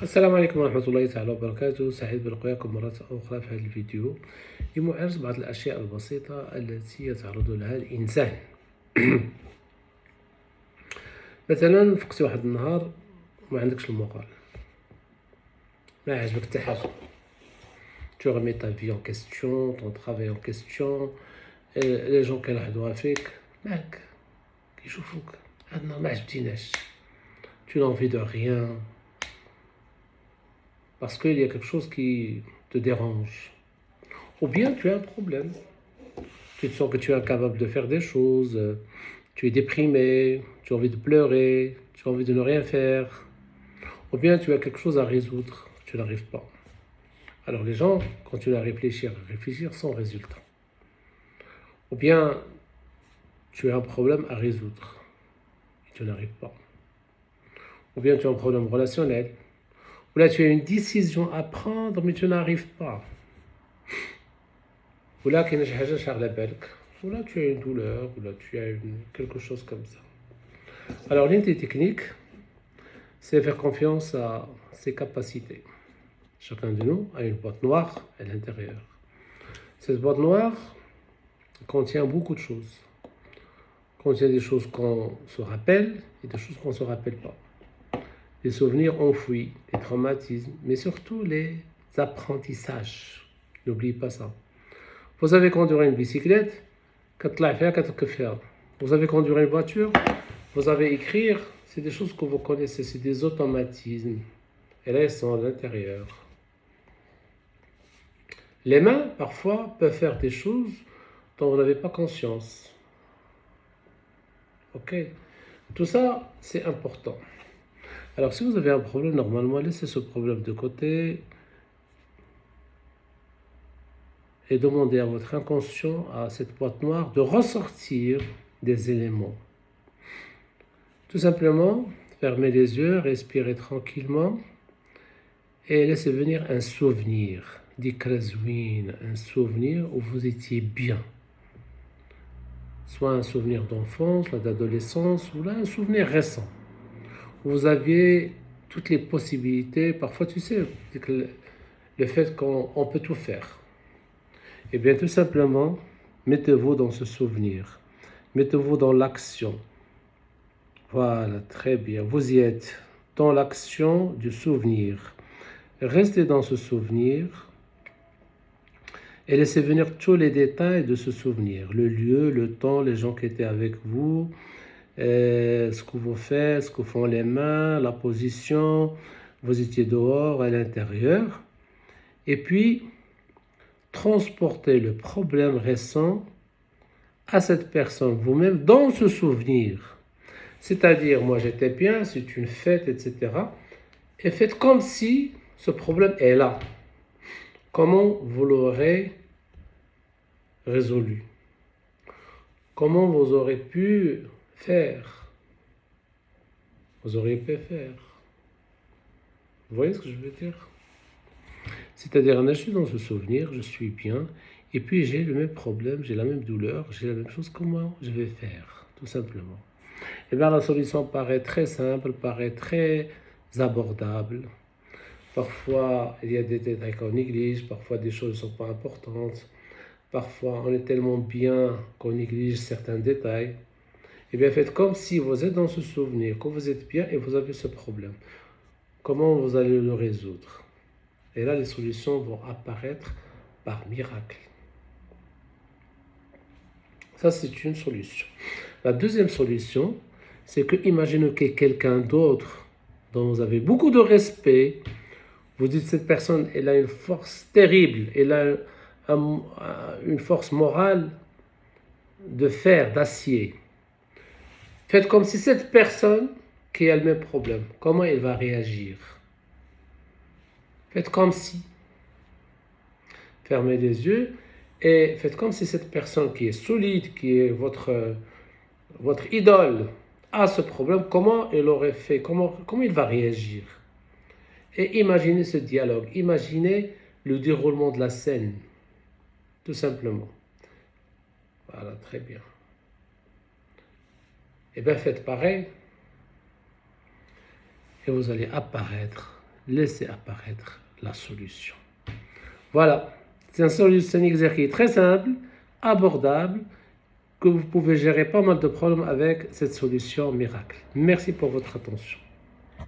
السلام عليكم ورحمة الله تعالى وبركاته. سعيد بلقائكم مرة أخرى في هذا الفيديو لمعالجة بعض الأشياء البسيطة التي يتعرض لها الإنسان. مثلا فقتي واحد النهار ما عندكش المقال، ما عجبك حتى حاجة، tu remets ta vie en question, ton travail en question, les gens كيلاحظوها فيك مالك كيشوفوك هاد النهار ما عجبتيناش، tu n'as envie de rien parce qu'il y a quelque chose qui te dérange. Ou bien tu as un problème. Tu te sens que tu es incapable de faire des choses, tu es déprimé, tu as envie de pleurer, tu as envie de ne rien faire. Ou bien tu as quelque chose à résoudre, tu n'arrives pas. Alors les gens continuent à réfléchir sans résultat. Ou bien tu as un problème à résoudre et tu n'arrives pas. Ou bien tu as un problème relationnel. Ou là tu as une décision à prendre mais tu n'arrives pas. Ou là tu as une douleur, ou là tu as quelque chose comme ça. Alors l'une des techniques, c'est faire confiance à ses capacités. Chacun de nous a une boîte noire à l'intérieur. Cette boîte noire contient beaucoup de choses. Contient des choses qu'on se rappelle et des choses qu'on ne se rappelle pas. Les souvenirs enfouis, les traumatismes, mais surtout les apprentissages. N'oubliez pas ça. Vous savez conduire une bicyclette, vous savez conduire une voiture, vous savez écrire, c'est des choses que vous connaissez, c'est des automatismes. Et là, ils sont à l'intérieur. Les mains, parfois, peuvent faire des choses dont vous n'avez pas conscience. Ok? Tout ça, c'est important. Alors, si vous avez un problème, normalement, laissez ce problème de côté et demandez à votre inconscient, à cette boîte noire, de ressortir des éléments. Tout simplement, fermez les yeux, respirez tranquillement et laissez venir un souvenir, un souvenir où vous étiez bien. Soit un souvenir d'enfance, soit d'adolescence, ou là un souvenir récent. Vous aviez toutes les possibilités, parfois tu sais, le fait qu'on peut tout faire. Eh bien tout simplement, mettez-vous dans ce souvenir, mettez-vous dans l'action. Voilà, très bien, vous y êtes dans l'action du souvenir. Restez dans ce souvenir et laissez venir tous les détails de ce souvenir. Le lieu, le temps, les gens qui étaient avec vous, ce que vous faites, ce que font les mains, la position, vous étiez dehors, à l'intérieur. Et puis, transportez le problème récent à cette personne, vous-même, dans ce souvenir. C'est-à-dire, moi j'étais bien, c'est une fête, etc. Et faites comme si ce problème est là. Comment vous l'aurez résolu? Comment vous aurez pu faire? Vous auriez pu faire. Vous voyez ce que je veux dire? C'est-à-dire, je suis dans ce souvenir, je suis bien, et puis j'ai le même problème, j'ai la même douleur, j'ai la même chose, comment je vais faire? Tout simplement. Eh bien, la solution paraît très simple, paraît très abordable. Parfois, il y a des détails qu'on néglige, parfois des choses ne sont pas importantes, parfois on est tellement bien qu'on néglige certains détails. Eh bien, faites comme si vous êtes dans ce souvenir, que vous êtes bien et vous avez ce problème. Comment vous allez le résoudre? Et là, les solutions vont apparaître par miracle. Ça, c'est une solution. La deuxième solution, c'est que imaginez que quelqu'un d'autre dont vous avez beaucoup de respect, vous dites cette personne, elle a une force terrible, elle a une force morale de fer, d'acier. Faites comme si cette personne qui a le même problème, comment elle va réagir? Faites comme si. Fermez les yeux et faites comme si cette personne qui est solide, qui est votre idole, a ce problème, comment elle aurait fait, comment il va réagir? Et imaginez ce dialogue, imaginez le déroulement de la scène, tout simplement. Voilà, très bien. Et bien faites pareil, et vous allez apparaître laissez apparaître la solution. Voilà, c'est un exercice qui est très simple, abordable, que vous pouvez gérer pas mal de problèmes avec cette solution miracle. Merci pour votre attention.